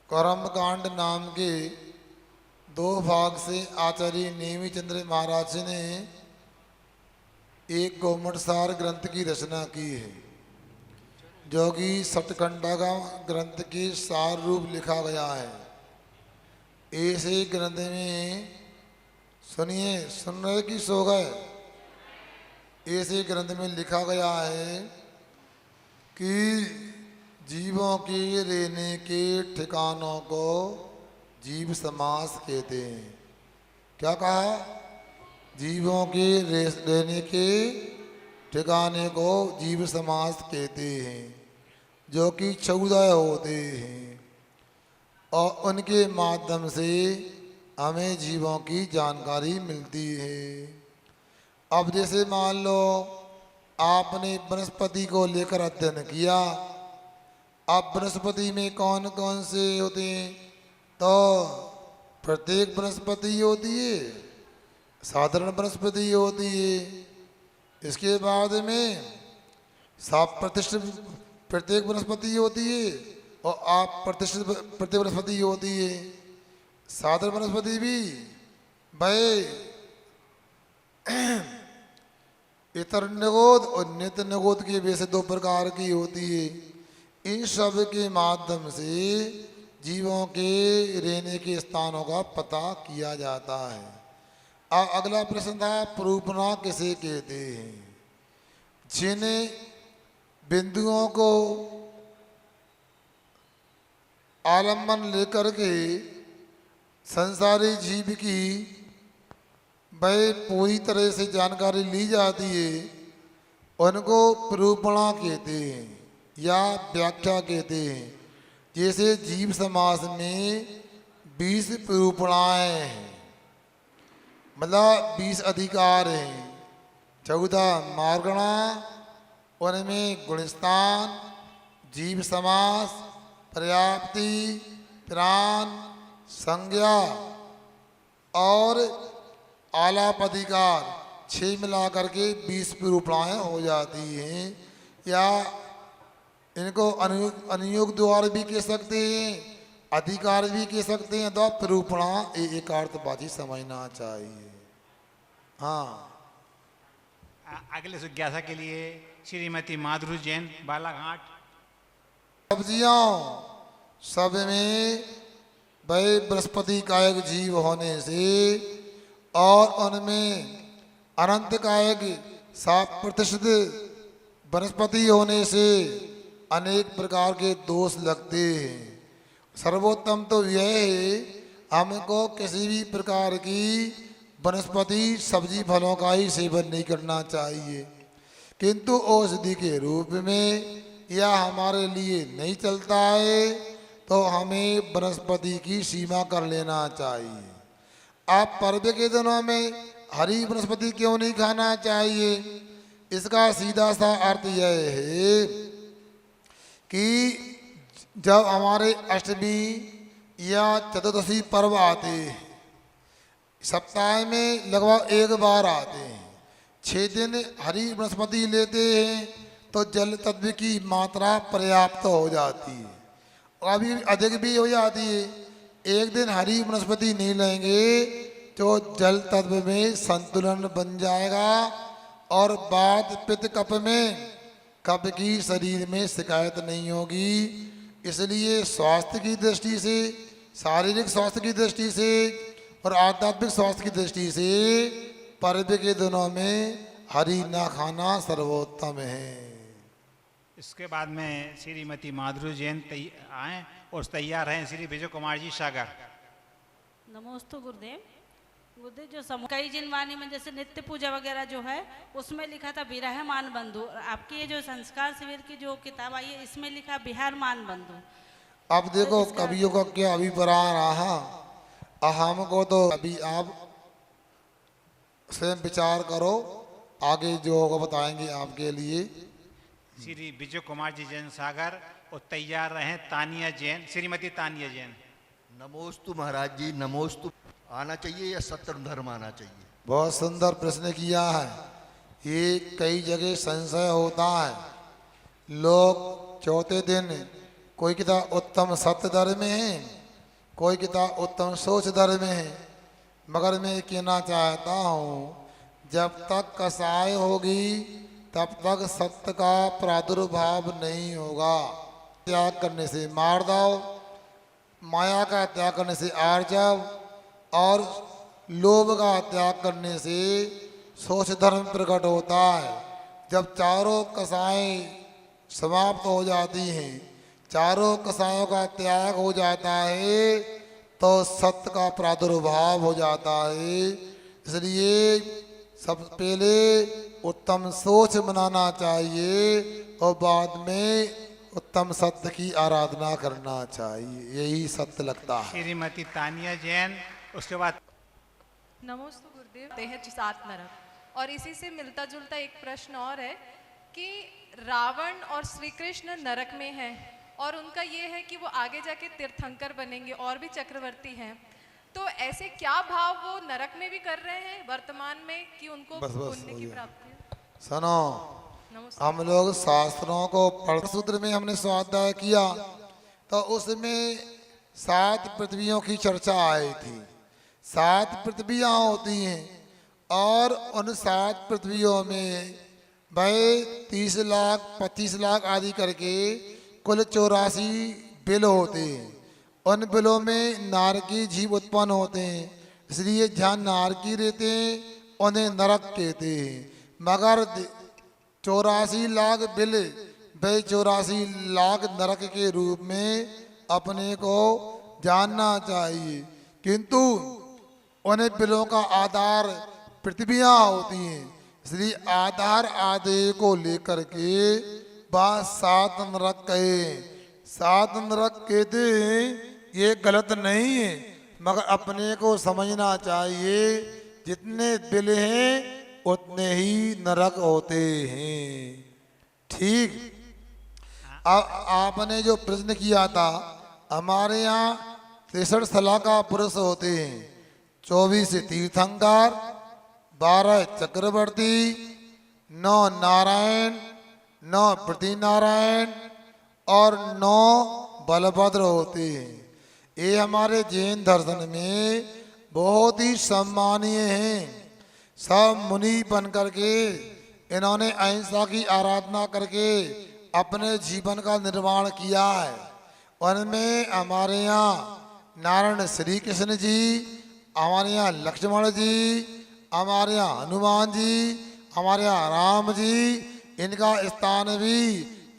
कर्मकांड नाम के दो भाग से आचार्य नेमिचंद्र महाराज ने एक गोमटसार ग्रंथ की रचना की है, जो कि सतखंडा ग्रंथ के सार रूप लिखा गया है। ऐसे ग्रंथ में सुनिए, सुन रहे कि सो गए? ऐसे ग्रंथ में लिखा गया है कि जीवों के रहने के ठिकानों को जीव समास कहते हैं। क्या कहा? जीवों के रहने के ठिकाने को जीव समास कहते हैं, जो कि 14 होते हैं और उनके माध्यम से हमें जीवों की जानकारी मिलती है। अब जैसे मान लो आपने वनस्पति को लेकर अध्ययन किया। अब वनस्पति में कौन कौन से होते हैं? तो प्रत्येक वनस्पति होती है, साधारण वनस्पति होती है, इसके बाद में साफ प्रतिष्ठित प्रत्येक वनस्पति होती है और आप प्रतिष्ठित प्रत्येक वनस्पति होती है। साधारण वनस्पति भी भाई इतर निगोद और नित्य निगोद के वैसे 2 प्रकार की होती है। इन सब के माध्यम से जीवों के रहने के स्थानों का पता किया जाता है। अगला प्रश्न था, प्रूपणा किसे कहते हैं? जिन बिंदुओं को आलम्बन लेकर के संसारी जीव की वह पूरी तरह से जानकारी ली जाती है, उनको प्रूपणा कहते हैं या व्याख्या कहते हैं। जैसे जीव समास में 20 प्रूपणाएँ हैं, मतलब 20 अधिकार हैं। 14 मार्गणा, उनमें गुणस्थान, जीव समास, पर्याप्ति, प्राण, संज्ञा और आलाप अधिकार 6 मिलाकर के 20 प्रूपणाएँ हो जाती हैं। या इनको अनुयोग द्वार भी कह सकते हैं, अधिकार भी कह सकते हैं। तो प्रूपणा एक अर्थवाची समझना चाहिए। हाँ, अगले जिज्ञासा के लिए श्रीमती माधुरी जैन, बालाघाट। सब्जियों सब में वह बृहस्पति कायक जीव होने से और उनमें अनंत कायक 7 प्रतिशत वनस्पति होने से अनेक प्रकार के दोष लगते हैं। सर्वोत्तम तो यह है, हमको किसी भी प्रकार की वनस्पति सब्जी फलों का ही सेवन नहीं करना चाहिए, किंतु औषधि के रूप में या हमारे लिए नहीं चलता है तो हमें वनस्पति की सीमा कर लेना चाहिए। आप पर्व के दिनों में हरी वनस्पति क्यों नहीं खाना चाहिए? इसका सीधा सा अर्थ यह है कि जब हमारे अष्टमी या चतुर्दशी पर्व आते हैं, सप्ताह में लगभग 1 बार आते हैं, 6 दिन हरी वनस्पति लेते हैं तो जल तत्व की मात्रा पर्याप्त हो जाती है, और अभी अधिक भी हो जाती है। 1 दिन हरी वनस्पति नहीं लेंगे तो जल तत्व में संतुलन बन जाएगा और बाद पित्त कफ में कफ की शरीर में शिकायत नहीं होगी। इसलिए स्वास्थ्य की दृष्टि से, शारीरिक स्वास्थ्य की दृष्टि से और आध्यात्मिक स्वास्थ्य की दृष्टि से पर्व के दिनों में हरी ना खाना सर्वोत्तम है। इसके बाद में श्रीमती माधुरी जैन आए और तैयार हैं श्री विजय कुमार जी, सागर। नमोस्तु गुरुदेव। गुरुदेव, जो कई जिनवाणी में जैसे नित्य पूजा वगैरह जो है उसमें लिखा था विरहमान बंधु, और आपकी ये जो संस्कार शिविर की जो किताब आई है इसमें लिखा बिहारमान बंधु। अब देखो कवियों का क्या अभिप्राय रहा, हमको तो अभी आप स्वयं विचार करो, आगे जो होगा बताएंगे आपके लिए। श्री विजय कुमार जी जैन, सागर। और तैयार रहे तानिया जैन, श्रीमती तानिया जैन। नमोस्तु महाराज जी, नमोस्तु। आना चाहिए या सत्य धर्म आना चाहिए? बहुत सुंदर प्रश्न किया है। ये कई जगह संशय होता है, लोग चौथे दिन कोई कहता उत्तम सत्य धर्म है कोई किताब उत्तम सोच धर्म में है, मगर मैं कहना चाहता हूँ जब तक कसाय होगी तब तक सत्य का प्रादुर्भाव नहीं होगा। त्याग करने से मार्दव, माया का त्याग करने से आर्जव और लोभ का त्याग करने से सोच धर्म प्रकट होता है। जब चारों कसाएं समाप्त हो जाती हैं, चारों कसायों का त्याग हो जाता है, तो सत्य का प्रादुर्भाव हो जाता है। इसलिए सबसे पहले उत्तम सोच बनाना चाहिए और बाद में उत्तम सत्य की आराधना करना चाहिए। यही सत्य लगता है। श्रीमती तानिया जैन, उसके बाद नमोस्तु गुरुदेव। हैं सात नरक, और इसी से मिलता जुलता एक प्रश्न और है कि रावण और श्री कृष्ण नरक में हैं और उनका ये है कि वो आगे जाके तीर्थंकर बनेंगे और भी चक्रवर्ती हैं, तो ऐसे क्या भाव वो नरक में भी कर रहे हैं वर्तमान में कि उनको बस पुण्य हो की गया। प्राप्ति हो? सुनो, नमस्ते। हम लोग शास्त्रों को पढ़ सूत्र में हमने स्वाध्याय किया तो उसमें 7 पृथ्वियों की चर्चा आई थी। 7 पृथ्वियाँ होती हैं और उन 7 पृथ्वियों में भाई 30 लाख 25 लाख आदि करके कुल 84 बिल होते हैं। उन बिलों में नारकी जीव उत्पन्न होते हैं, इसलिए जहाँ नारकी रहते हैं उन्हें नरक कहते हैं। मगर 84 लाख बिल भाई 84 लाख नरक के रूप में अपने को जानना चाहिए, किंतु उन्हें बिलों का आधार पृथ्वियाँ होती हैं, इसलिए आधार आदि को लेकर के बात 7 नरक कहे। 7 नरक कहते हैं, ये गलत नहीं है, मगर अपने को समझना चाहिए जितने बिल हैं उतने ही नरक होते हैं। ठीक। अब आपने जो प्रश्न किया था, हमारे यहाँ 63 सलाह का पुरुष होते हैं, 24 तीर्थंकर, 12 चक्रवर्ती, 9 नारायण, 9 पृथ्वीनारायण और 9 बलभद्र होते हैं। ये हमारे जैन दर्शन में बहुत ही सम्मानीय हैं। सब मुनि बन करके इन्होंने अहिंसा की आराधना करके अपने जीवन का निर्माण किया है। उनमें हमारे यहाँ नारायण श्री कृष्ण जी, हमारे यहाँ लक्ष्मण जी, हमारे यहाँ हनुमान जी, हमारे यहाँ राम जी, इनका स्थान भी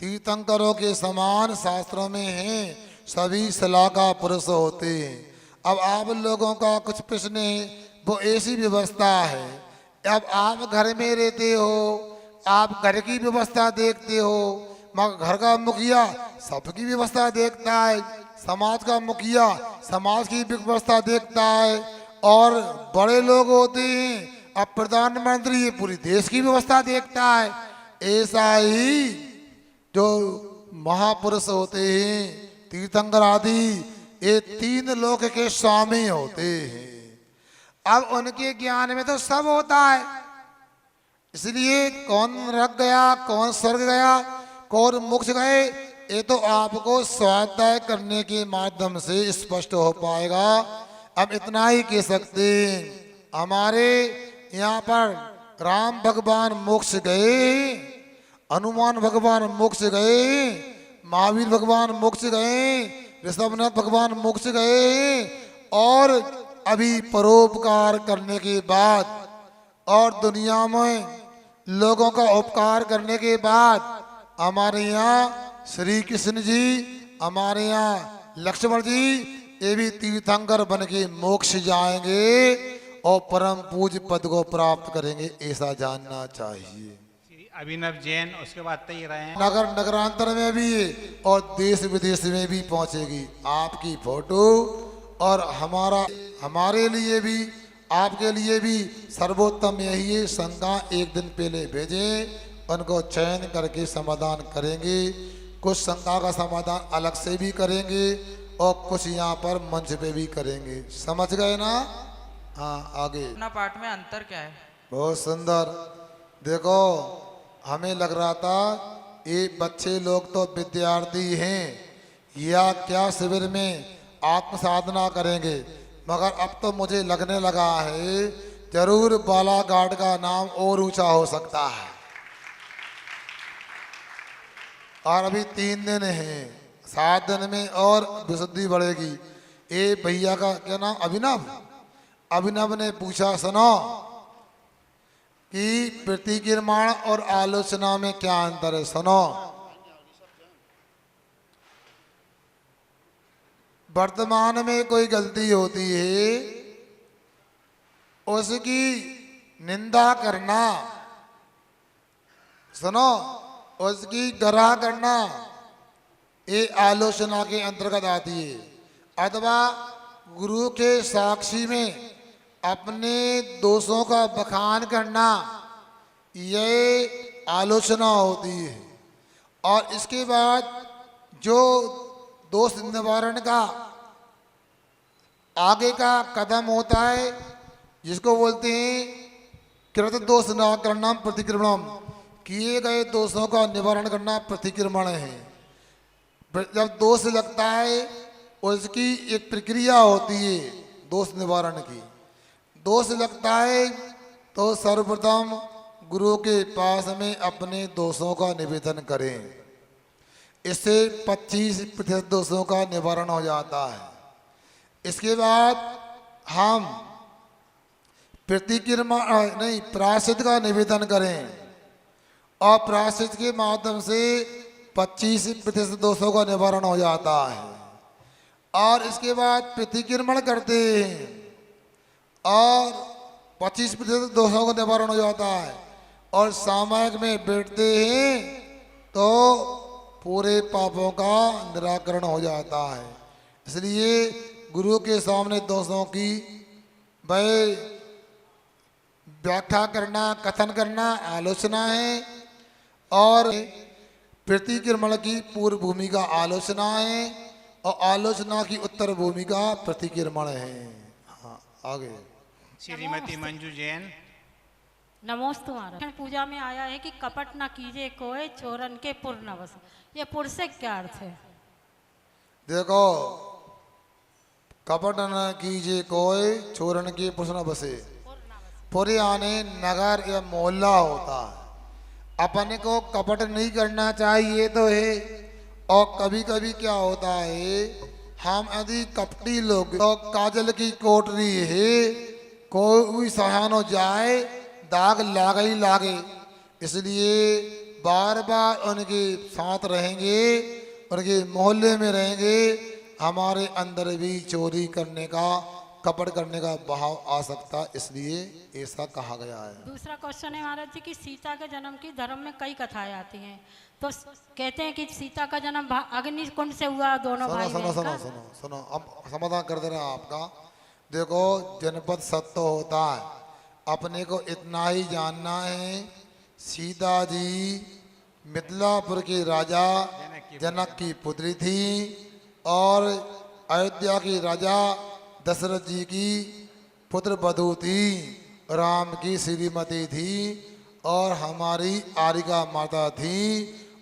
तीर्थंकरों के समान शास्त्रों में है। सभी सलाह का पुरुष होते हैं। अब आप लोगों का कुछ प्रश्न है, वो ऐसी व्यवस्था है। अब आप घर में रहते हो, आप घर की व्यवस्था देखते हो, मगर घर का मुखिया सबकी व्यवस्था देखता है, समाज का मुखिया समाज की व्यवस्था देखता है, और बड़े लोग होते हैं, अब प्रधानमंत्री ये पूरी देश की व्यवस्था देखता है। ऐसा ही जो महापुरुष होते हैं तीर्थंकर आदि, ये 3 लोक के स्वामी होते हैं। अब उनके ज्ञान में तो सब होता है, इसलिए कौन नरक गया, कौन स्वर्ग गया, कौन मोक्ष गए, ये तो आपको स्वाध्याय करने के माध्यम से स्पष्ट हो पाएगा। अब इतना ही कह सकते हैं, हमारे यहाँ पर राम भगवान मोक्ष गए, हनुमान भगवान मोक्ष गए, महावीर भगवान मोक्ष गए, ऋषभनाथ भगवान मोक्ष गए, और अभी परोपकार करने के बाद और दुनिया में लोगों का उपकार करने के बाद हमारे यहाँ श्री कृष्ण जी, हमारे यहाँ लक्ष्मण जी, ये भी तीर्थंकर बन के मोक्ष जाएंगे और परम पूज्य पद को प्राप्त करेंगे, ऐसा जानना चाहिए। श्री अभिनव जैन, उसके बाद तय रहे नगर नगरांतर में भी और देश विदेश में भी पहुंचेगी आपकी फोटो, और हमारे लिए भी आपके लिए भी सर्वोत्तम यही है। शंका एक दिन पहले भेजें, उनको चयन करके समाधान करेंगे। कुछ शंका का समाधान अलग से भी करेंगे और कुछ यहाँ पर मंच पे भी करेंगे। समझ गए ना? हाँ, आगे अपना पाठ में अंतर क्या है? बहुत सुंदर। देखो, हमें लग रहा था ये बच्चे लोग तो विद्यार्थी हैं या क्या शिविर में आत्म साधना करेंगे। मगर अब तो मुझे लगने लगा है जरूर बालाघाट का नाम और ऊंचा हो सकता है। और अभी 3 दिन हैं, 7 दिन में और विशुद्धि बढ़ेगी। ए भैया का क्या नाम, अभिनव, अभिनव ने पूछा सुनो कि प्रतिकीर्मण और आलोचना में क्या अंतर है। सुनो, वर्तमान में कोई गलती होती है उसकी निंदा करना, सुनो, उसकी गराह करना, ये आलोचना के अंतर्गत आती है। अथवा गुरु के साक्षी में अपने दोषों का बखान करना, ये आलोचना होती है। और इसके बाद जो दोष निवारण का आगे का कदम होता है जिसको बोलते हैं कृत दोष निराकरणम प्रतिक्रमणम, किए गए दोषों का निवारण करना प्रतिक्रमण है। जब दोष लगता है उसकी एक प्रक्रिया होती है दोष निवारण की। दोष लगता है तो सर्वप्रथम गुरु के पास में अपने दोषों का निवेदन करें, इससे 25% दोषों का निवारण हो जाता है। इसके बाद हम प्रतिक्रमण नहीं, प्रायश्चित का निवेदन करें और प्रायश्चित के माध्यम से 25% दोषों का निवारण हो जाता है। और इसके बाद प्रतिक्रमण करते हैं और 25% दोषों का निवारण हो जाता है। और सामायिक में बैठते हैं तो पूरे पापों का निराकरण हो जाता है। इसलिए गुरु के सामने दोषों की व्याख्या करना, कथन करना आलोचना है। और प्रतिक्रमण की पूर्व भूमिका आलोचना है और आलोचना की उत्तर भूमिका प्रतिक्रमण है। हाँ, आगे श्रीमती मंजू जैन। नमोस्तु महाराज। पूजा में आया है कि कपट न कीजिए कोई चोरन के पुर न बस, ये पुर से क्या अर्थ है? देखो, कपट न कीजिए कोई चोरन के पुर न बसे, पुर यानी नगर या मोहल्ला होता है। अपने को कपट नहीं करना चाहिए तो है। और कभी कभी क्या होता है, हम यदि कपटी लोग तो काजल की कोटरी है, कोई सहान हो जाए दाग लागे ही लागे। इसलिए बार बार उनके साथ रहेंगे, उनके मोहल्ले में रहेंगे, हमारे अंदर भी चोरी करने का, कपट करने का भाव आ सकता, इसलिए ऐसा कहा गया है। दूसरा क्वेश्चन है महाराज जी कि सीता के जन्म की धर्म में कई कथाएं आती हैं, तो कहते हैं कि सीता का जन्म अग्नि कुंड से हुआ, दोनों भाई सुनो सुनो सुनो सुनो, अब समाधान कर दे रहा आपका। देखो, जनपद सत्य होता है, अपने को इतना ही जानना है, सीता जी मिथिलापुर के राजा जनक की पुत्री थी और अयोध्या के राजा दशरथ जी की पुत्र वधू थी, राम की श्रीमती थी और हमारी आरिका माता थी।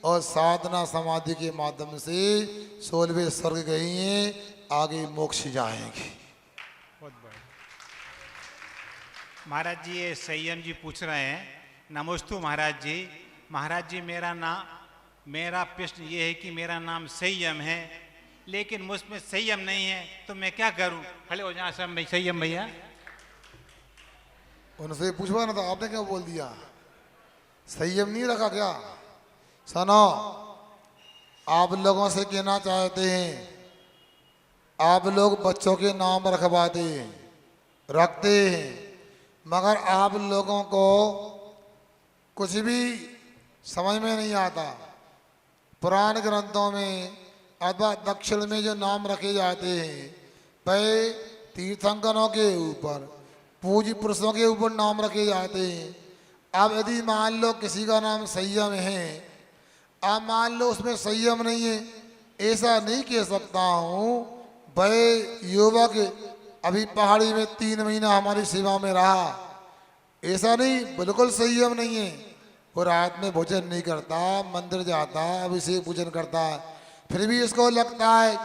और साधना समाधि के माध्यम से 16वें स्वर्ग गई हैं, आगे मोक्ष जाएंगी। बहुत बढ़िया महाराज जी। ये संयम जी पूछ रहे हैं, नमोस्तु महाराज जी। महाराज जी, मेरा प्रश्न ये है कि मेरा नाम संयम है, लेकिन मुझमें संयम नहीं है, तो मैं क्या करूं? खड़े हो जाए सब संयम भैया। उनसे पूछवा ना था, आपने क्या बोल दिया? संयम नहीं रखा क्या? सुनो, आप लोगों से कहना चाहते हैं, आप लोग बच्चों के नाम रखवाते हैं, रखते हैं, मगर आप लोगों को कुछ भी समझ में नहीं आता। पुराण ग्रंथों में अथवा दक्षिण में जो नाम रखे जाते हैं, वह तीर्थंकरों के ऊपर, पूज्य पुरुषों के ऊपर नाम रखे जाते हैं। अब यदि मान लो किसी का नाम संयम है, अब मान लो उसमें संयम नहीं है, ऐसा नहीं कह सकता हूँ। वह युवक अभी पहाड़ी में 3 महीना हमारी सेवा में रहा, ऐसा नहीं, बिल्कुल संयम नहीं है। वो रात में भोजन नहीं करता, मंदिर जाता, अभिषेक पूजन करता, फिर भी इसको लगता है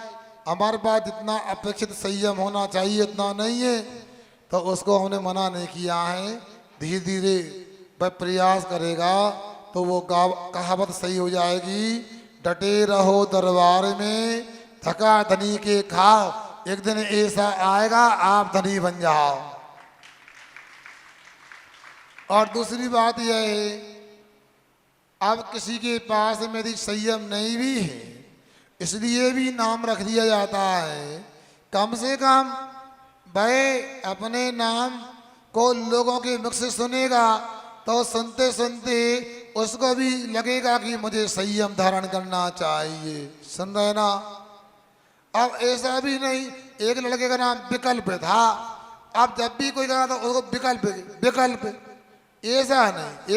हमारे पास जितना अपेक्षित संयम होना चाहिए उतना नहीं है, तो उसको हमने मना नहीं किया है। धीरे धीरे वह प्रयास करेगा तो वो कहावत सही हो जाएगी, डटे रहो दरबार में, थका धनी के खाओ, एक दिन ऐसा आएगा आप धनी बन जाओ। और दूसरी बात यह है, अब किसी के पास में यदि संयम नहीं भी है, इसलिए भी नाम रख दिया जाता है। कम से कम वह अपने नाम को लोगों के मुख से सुनेगा तो सुनते सुनते उसको भी लगेगा कि मुझे संयम धारण करना चाहिए। सुन रहे ना? अब ऐसा भी नहीं, एक लड़के का नाम विकल्प था, अब जब भी कोई कहा तो उसको विकल्प विकल्प, ऐसा नहीं।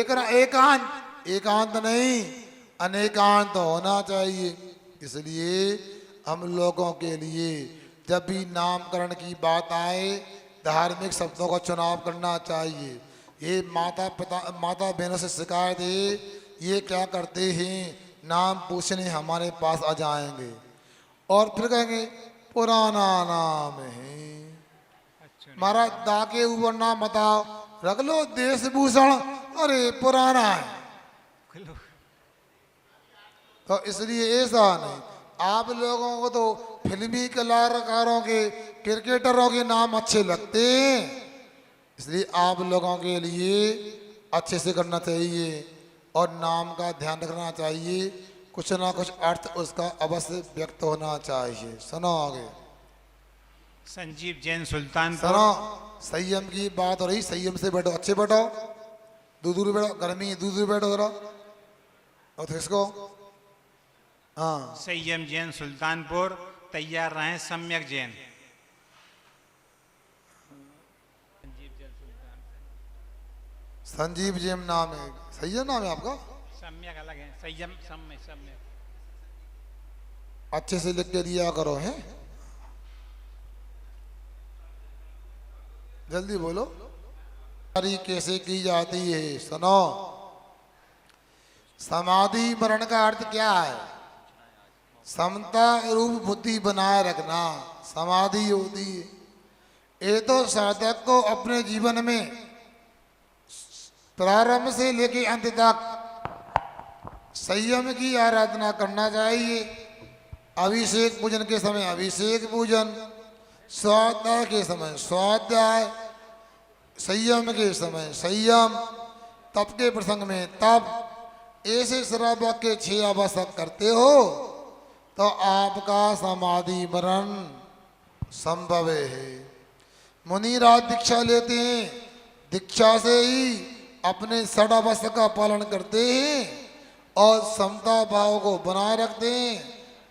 एकांत नहीं, अनेकांत तो होना चाहिए। इसलिए हम लोगों के लिए जब भी नामकरण की बात आए धार्मिक शब्दों का चुनाव करना चाहिए। ये माता बहनों से शिकायत है, ये क्या करते हैं, नाम पूछने हमारे पास आ जाएंगे और फिर कहेंगे पुराना नाम है, महाराज दा के ऊपर नाम बताओ, रख लो देशभूषण, अरे पुराना है। तो इसलिए ऐसा नहीं, आप लोगों को तो फिल्मी कलाकारों के, क्रिकेटरों के नाम अच्छे लगते हैं, इसलिए आप लोगों के लिए अच्छे से करना चाहिए और नाम का ध्यान रखना चाहिए, कुछ ना कुछ अर्थ उसका अवश्य व्यक्त होना चाहिए। सुनो आगे। संजीव जैन सुल्तानपुर। सुनो, संयम की बात हो रही, संयम से बैठो, अच्छे बैठो, दूर बैठो, गर्मी दूर बैठो जरा, और इसको हाँ। संयम जैन सुल्तानपुर, तैयार रहें सम्यक जैन। संजीव जैन नाम है, संयम नाम है आपका? सम्यक अलग है, संयम सम्यक। अच्छे से लिख के दिया करो, हैं? जल्दी बोलो। कैसे की जाती है? सुनो, समाधि मरण का अर्थ क्या है? समता रूप बुद्धि बनाए रखना समाधि होती है। ये तो साधक को अपने जीवन में प्रारंभ से लेकर अंत तक संयम की आराधना करना चाहिए। अभिषेक पूजन के समय अभिषेक पूजन, स्वाध्याय के समय स्वाध्याय, संयम के समय संयम, तप के प्रसंग में तप, ऐसे शराब के 6 आवश्यक करते हो तो आपका समाधि मरण संभव है। मुनिराज दीक्षा लेते हैं, दीक्षा से ही अपने षडावस्था का पालन करते हैं और समता भाव को बनाए रखते हैं,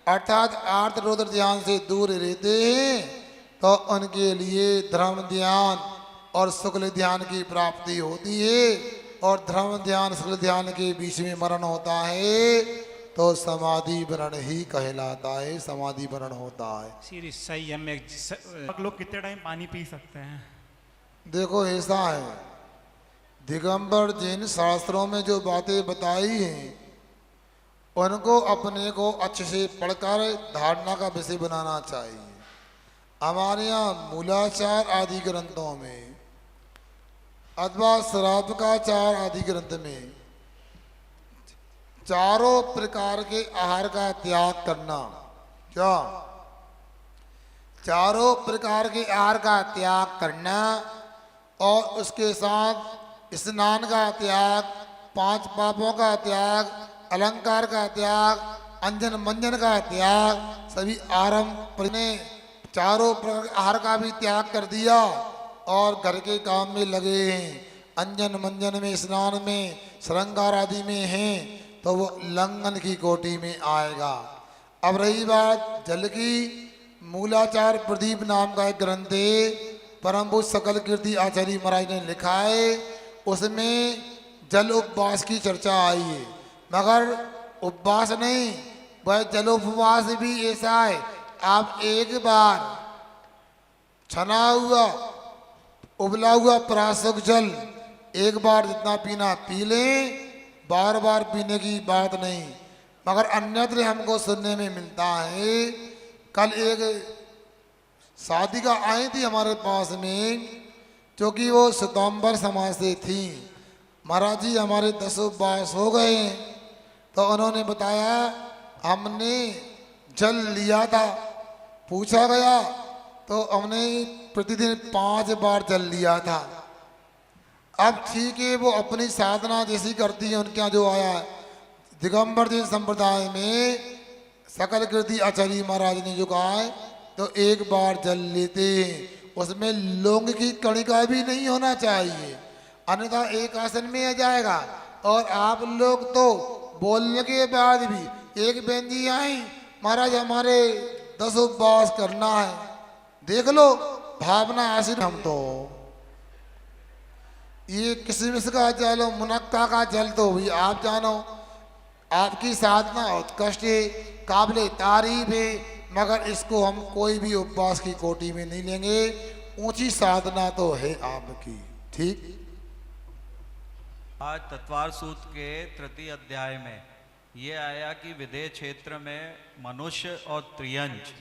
अर्थात आर्त रौद्र ध्यान से दूर रहते हैं, तो उनके लिए धर्म ध्यान और शुक्ल ध्यान की प्राप्ति होती है। और धर्म ध्यान शुक्ल ध्यान के बीच में मरण होता है तो समाधि मरण ही कहलाता है, समाधि मरण होता है। श्री संयम में लोग कितने टाइम पानी पी सकते हैं? देखो ऐसा है, दिगंबर जैन शास्त्रों में जो बातें बताई हैं उनको अपने को अच्छे से पढ़कर धारणा का विषय बनाना चाहिए। हमारे यहाँ मूलाचार आदि ग्रंथों में अथवा श्रावकाचार आदि ग्रंथ में चारों प्रकार के आहार का त्याग करना, क्या चारों प्रकार के आहार का त्याग करना और उसके साथ स्नान का त्याग, 5 पापों का त्याग, अलंकार का त्याग, अंजन मंजन का त्याग, सभी आरंभ ने चारों प्रकार आहार का भी त्याग कर दिया और घर के काम में लगे हैं, अंजन मंजन में, स्नान में, श्रृंगार आदि में हैं, तो वो लंघन की कोटि में आएगा। अब रही बात जल की, मूलाचार प्रदीप नाम का एक ग्रंथ है, परम पूज्य सकल कीर्ति आचार्य महाराज ने लिखा है, उसमें जल उपवास की चर्चा आई है, मगर उपवास नहीं, वह जल उपवास भी ऐसा है, आप एक बार छना हुआ उबला हुआ प्राशुक जल एक बार जितना पीना पी लें, बार बार पीने की बात नहीं। मगर अन्यत्र हमको सुनने में मिलता है कल एक शादी का आई थी हमारे पास में, क्योंकि वो सितंबर समाज से थी। महाराज जी हमारे 10 बास हो गए, तो उन्होंने बताया हमने जल लिया था। पूछा गया तो हमने प्रतिदिन 5 बार जल लिया था। अब ठीक है, वो अपनी साधना जैसी करती है, उनके यहाँ जो आया है दिगंबर जी संप्रदाय में सकल कृति आचार्य महाराज ने जो कहा है, तो 1 बार जल लेते हैं, उसमें लौंग की कणिका भी नहीं होना चाहिए, अन्यथा एक आसन में आ जाएगा। और आप लोग तो बोलने के बाद भी एक बहन जी आई, महाराज हमारे 10 उपवास करना है, देख लो भावना आशीर्वाद। हम तो ये किशमिश का जल हो, मुनक्का का जल तो भी आप जानो, आपकी साधना उत्कृष्ट है, काबिले तारीफ है, मगर इसको हम कोई भी उपवास की कोटि में नहीं लेंगे। ऊंची साधना तो है आपकी, ठीक। आज तत्वार सूत्र के तृतीय अध्याय में ये आया कि विदेह क्षेत्र में मनुष्य और त्रियंच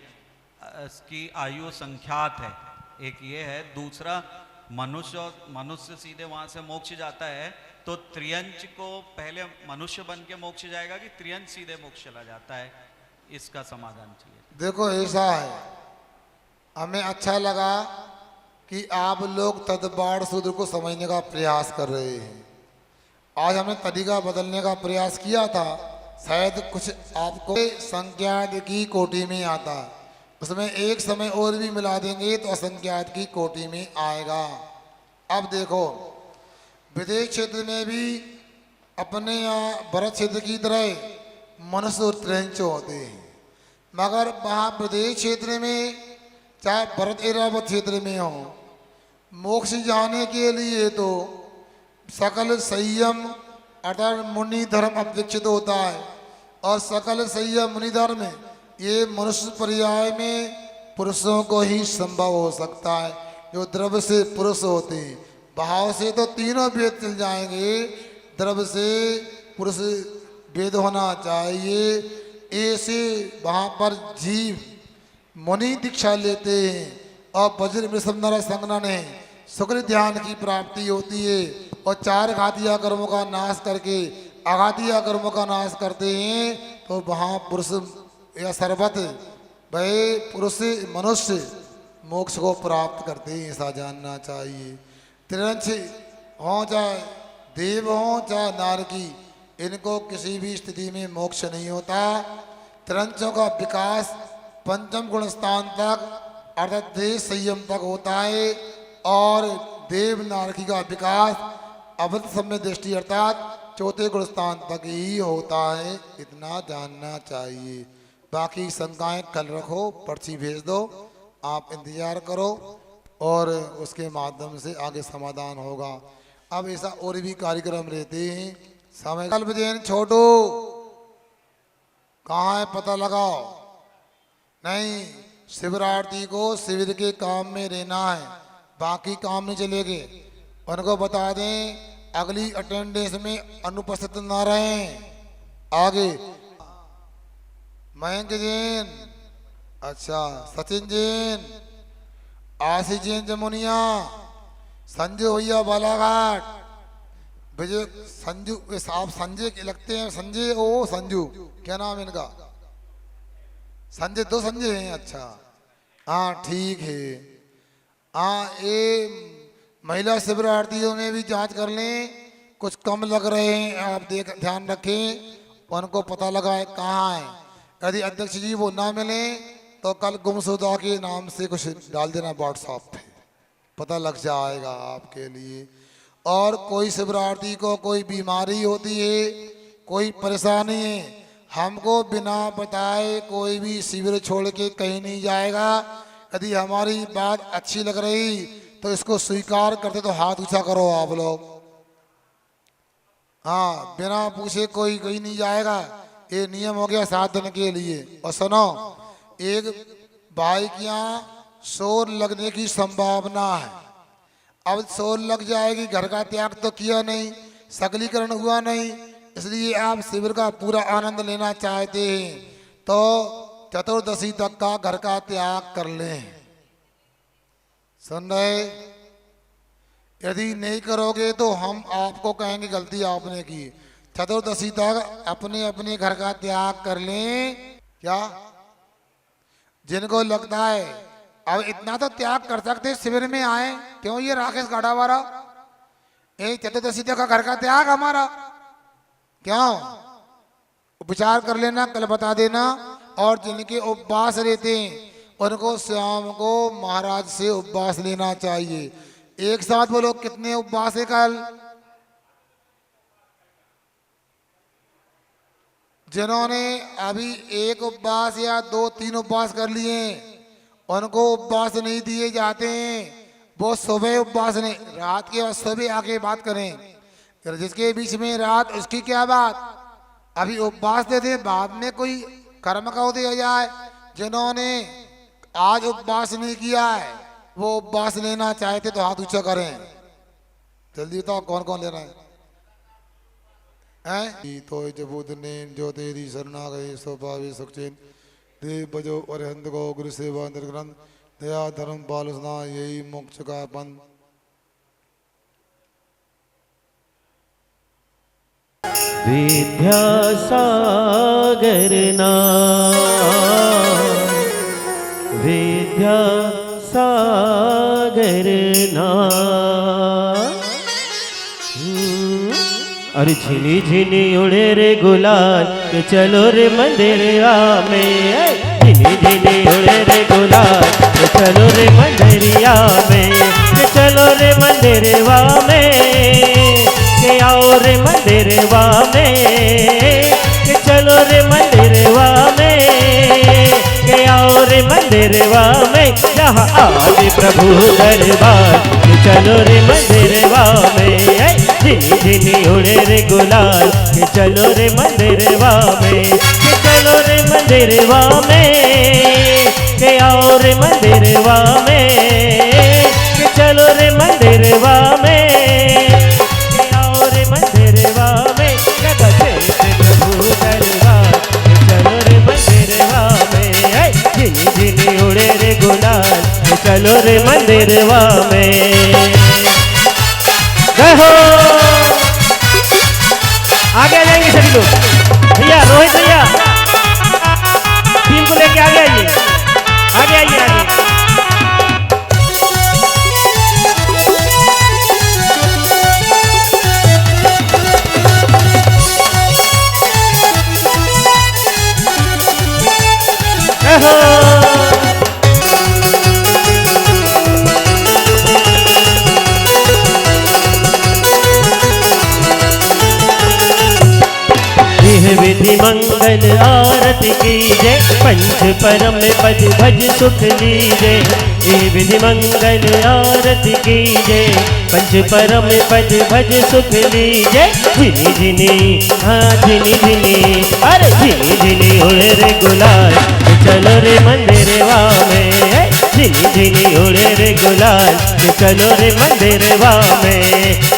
की आयु संख्यात है, एक ये है। दूसरा मनुष्य सीधे वहां से मोक्ष जाता है, तो त्रियंच को पहले मनुष्य बन के मोक्ष जाएगा कि त्रियंच सीधे मोक्ष चला जाता है, इसका समाधान चाहिए। देखो ऐसा है, हमें अच्छा लगा कि आप लोग तदबाड़ सूत्र को समझने का प्रयास कर रहे हैं। आज हमने तरीका बदलने का प्रयास किया था, शायद कुछ आपको संज्ञात की कोटि में आता, उसमें एक समय और भी मिला देंगे तो असंख्यात की कोटि में आएगा। अब देखो विदेश क्षेत्र में भी अपने यहाँ भरत क्षेत्र की तरह मनुष्य और त्रियंच होते हैं, मगर वहाँ प्रदेश क्षेत्र में चाहे भरत ऐरावत क्षेत्र में हो, मोक्ष जाने के लिए तो सकल संयम अर्थात मुनि धर्म अपेक्षित होता है। और सकल संयम मुनि धर्म ये मनुष्य पर्याय में पुरुषों को ही संभव हो सकता है, जो द्रव्य से पुरुष होते हैं। भाव से तो तीनों वेद चल जाएंगे, द्रव्य से पुरुष वेद होना चाहिए। ऐसे वहाँ पर जीव मुनि दीक्षा लेते हैं और वज्र वृषभ नर संगनन है, शुक्र ध्यान की प्राप्ति होती है और 4 घातिया कर्मों का नाश करके आघातिया कर्मों का नाश करते हैं, तो वहाँ पुरुष या सर्वत वह पुरुष मनुष्य मोक्ष को प्राप्त करते हैं, ऐसा जानना चाहिए। त्रियंच हो चाहे देव हो चाहे नारकी, इनको किसी भी स्थिति में मोक्ष नहीं होता। त्रियंचों का विकास 5म गुण स्थान तक अर्थात देह संयम तक होता है, और देव नारकी का विकास अवध समय दृष्टि अर्थात 4थे गुण स्थान तक ही होता है, इतना जानना चाहिए। बाकी शंकाएं कल रखो, पर्ची भेज दो, आप इंतजार करो और उसके माध्यम से आगे समाधान होगा। अब ऐसा और भी कार्यक्रम रहते हैं। समय कल्प जैन छोटो कहाँ है पता लगाओ, नहीं शिवरात्रि को शिविर के काम में रहना है, बाकी काम नहीं चलेंगे। उनको बता दें अगली अटेंडेंस में अनुपस्थित ना रहें। आगे मयंक जैन, अच्छा सचिन जैन, आशीष जैन जमुनिया, संजू भैया बालाघाट, विजय संजू, आप संजय लगते हैं, संजय ओ संजू क्या नाम है इनका, संजय 2 संजय हैं, अच्छा हाँ ठीक है। हाँ ये महिला शिवरार्थियों में भी जांच कर लें, कुछ कम लग रहे हैं, आप ध्यान रखें, उनको पता लगाए कहाँ है। यदि अध्यक्ष जी वो ना मिले तो कल गुमशुदा के नाम से कुछ डाल देना व्हाट्सएप पे, पता लग जाएगा आपके लिए। और कोई शिवरार्थी को कोई बीमारी होती है, कोई परेशानी है, हमको बिना बताए कोई भी शिविर छोड़ के कहीं नहीं जाएगा। यदि हमारी बात अच्छी लग रही तो इसको स्वीकार करते तो हाथ ऊंचा करो आप लोग। हाँ बिना पूछे कोई कहीं नहीं जाएगा, ये नियम हो गया 7 दिन के लिए। और सुनो, एक भाई के यहाँ शोर लगने की संभावना है, अब शोर लग जाएगी, घर का त्याग तो किया नहीं, सकलीकरण हुआ नहीं, इसलिए आप शिविर का पूरा आनंद लेना चाहते हैं तो चतुर्दशी तक का घर का त्याग कर लें। सुन रहे? यदि नहीं करोगे तो हम आपको कहेंगे गलती आपने की। चतुर्दशी तक अपने अपने घर का त्याग कर लें। क्या जिनको लगता है अब इतना तो त्याग कर सकते शिविर में आए, क्यों ये राकेश गाड़ावारा ये चतुर्दशी तक का घर का त्याग हमारा, क्यों? विचार कर लेना, कल बता देना। और जिनके उपवास रहते हैं उनको शाम को महाराज से उपवास लेना चाहिए। एक साथ बोलो, कितने उपवास है कल? जिन्होंने अभी एक उपवास या 2-3 उपवास कर लिए उनको उपवास नहीं दिए जाते हैं, वो सुबह उपवास नहीं, रात के बाद सुबह आके बात करें। जिसके बीच में रात उसकी क्या बात, अभी उपवास दे दे, बाद में कोई कर्म का उदय जाए। जिन्होंने आज उपवास नहीं किया है वो उपवास लेना चाहते तो हाथ ऊंचा करें। जल्दी बताओ कौन कौन ले रहा है? तो जबूत ने जो तेरी शरणा गए सो पावे सुखचैन देव बजो अरहंत को गुरु सेवा निर्ग्रंथ दया धर्म पालना यही मोक्ष का पंथ। विद्यासागर नाम, विद्यासागर नाम। अरे झिनी झिनी उड़े रे गुलाल के चलो रे मंदिरिया में, झिनी झिनी उड़े रे गुलाल के चलो रे मंदिरिया में, के चलो रे मंदिरवा में, के आओ रे मंदिरवा में, के चलो रे मंदिरवा में, के आओ रे मंदिरवा में, जहाँ आदि प्रभु दरबार, के चलो रे मंदिरवा में, झिनी झिनी उड़े रे गुलाल के चलो रे मंदिरवा में, के चलो रे मंदिरवा में, के आओ रे मंदिरवा में, के चलो रे मंदिरवा में, के आओ रे मंदिरवा में, जगते प्रभु दरबार के चलो रे मंदिरवा में, झिनी झिनी उड़े रे गुलाल के चलो रे मंदिरवा में। जय हो। आगे आ जाएंगे सभी लोग। भैया रोहित भैया टीम को लेके आगे आइए, आगे आइए, आगे। विधि मंगल आरती कीजे, पंच परम पद भज सुख लीजे। ये विधि मंगल आरती कीजे, पंच परम पद भज सुख लीजे। झिनी झिनी हाँ झिनी झिनी, अरे झिनी झिनी उड़े रे गुलाल चलो रे मंदिरवा में, झिनी झिनी उड़े रे गुलाल चलो रे मंदिरवा में।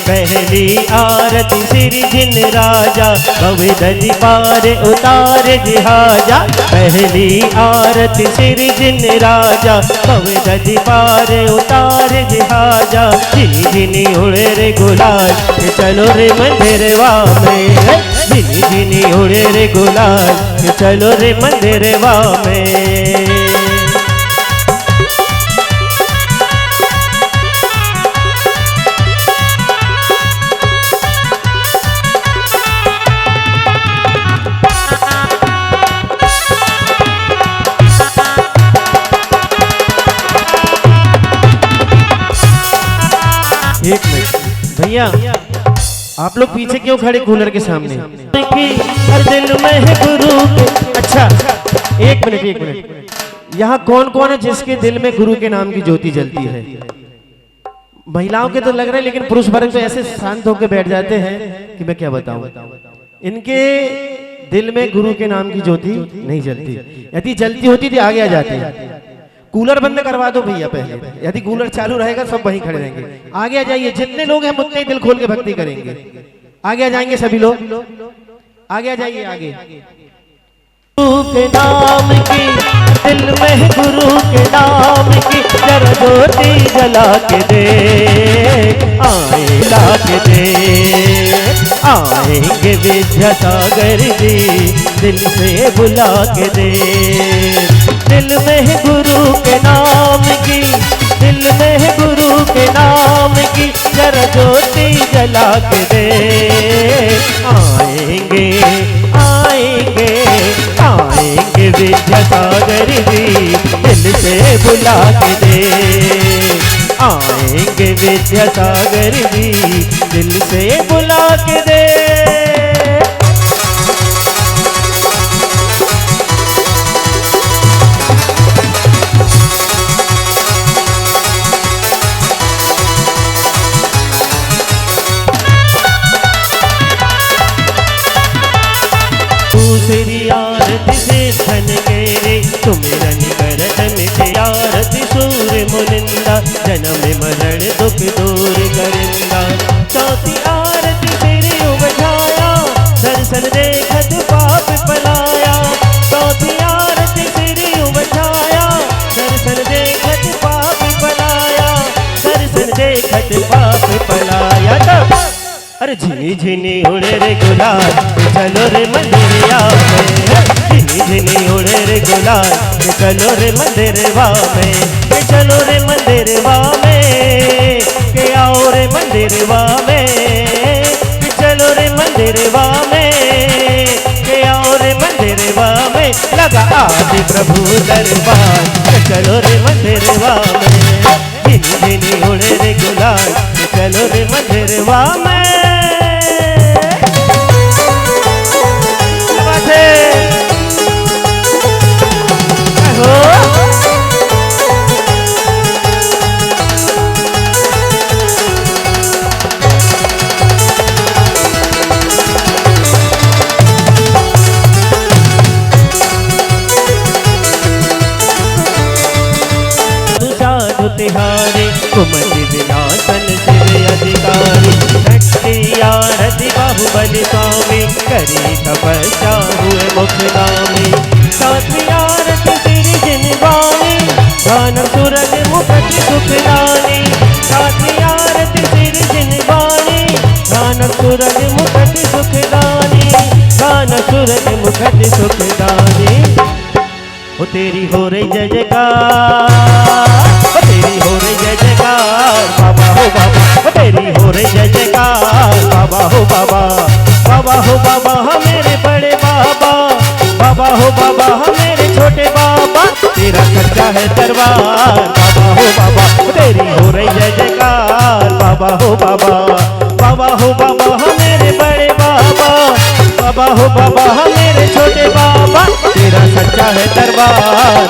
पहली आरती श्री जिन राजा भवदली पार उतार जिहाजा, पहली आरती श्री जिन राजा भवदली पार उतार जिहाजा। झिनी झिनी उड़े रे गुलाल चलो रे मंदिरवा में, झिनी झिनी उड़े रे गुलाल चलो रे मंदिरवा में। एक मिनट भैया, आप लोग पीछे क्यों खड़े कूलर के सामने? हर दिल में है गुरु के। अच्छा एक मिनट, यहाँ कौन कौन है जिसके दिल में गुरु के नाम की ज्योति जलती है? महिलाओं के तो लग रहे हैं, लेकिन पुरुष वर्ग तो ऐसे शांत होकर बैठ जाते हैं कि मैं क्या बताऊं। इनके दिल में गुरु के नाम की ज्योति नहीं जलती। यदि जलती होती थी आगे आ जाते। कूलर बंद करवा दो भैया पहले, यदि कूलर चालू रहेगा सब वहीं खड़े रहेंगे। आगे आ जाइए, जितने लोग हैं उतने दिल खोल के भक्ति करेंगे। आगे आ जाएंगे सभी लोग, आगे आ जाइए, आगे गुरु के नाम की, दिल में गुरु के नाम की जरा ज्योति जला के दे, आए ला के दे। आएंगे विद्यासागर जी दिल से बुला के दे। दिल में गुरु के नाम की, दिल में गुरु के नाम की जरा ज्योति जला के दे। आएंगे आएंगे आएंगे विद्यासागर जी दिल से बुला के दे। आएंगे विद्यासागर जी दिल से बुला के दे। दूसरी आरती से धन के रे सुमिरन करत मिटे आरती सूर मुनिंदा जन्म मरण दुख दूर करिंदा। चौथी आरती तेरी उबझाया दर्शन देखत पाप पलाया। चौथी आरती तेरी उबझाया दर्शन देखत पाप पलाया। दर्शन देखत पाप पलाया। अरे झिनी झिनी उड़े रे गुलाल चलो रे मंदिरिया में। झिनी झिनी उड़े रे गुलाल चलो रे मंदिरवा में। चलो रे मंदिरवा में के आओ रे मंदिरवा में। चलो रे मंदिरवा में के आओ रे मंदिरवा में। लगा आदि प्रभु दरबार चलो रे मंदिरवा में। झिनी झिनी उड़े रे गुलाल चलो रे मंदिरवा में। तिहारी कुमति विनाशन शिव अधिकारी। छठी आरती बाहुबली स्वामी करी तपस्या हुए मुख नामी। सातवीं आरती श्री जिनवानी गान सुरग मुखट सुखदानी। सातवीं आरती श्री जिनवानी गान सुरग मुखट सुखदानी। गान सुरग मुखट सुखदानी। ओ तेरी हो रही जय जयकार, ओ तेरी हो रही जय जयकार बाबा हो बाबा। ओ तेरी हो रही जय जयकार बाबा हो बाबा। बाबा हो बाबा हम मेरे बड़े बाबा। बाबा हो बाबा हम मेरे छोटे बाबा। तेरा खर्चा है दरबार बाबा हो बाबा। ओ तेरी हो रही जय जयकार बाबा हो बाबा। बाबा हो बाबा हम मेरे बड़े बाबा। बाबा हो बाबा हम मेरे छोटे बाबा। तेरा सच्चा है दरबार।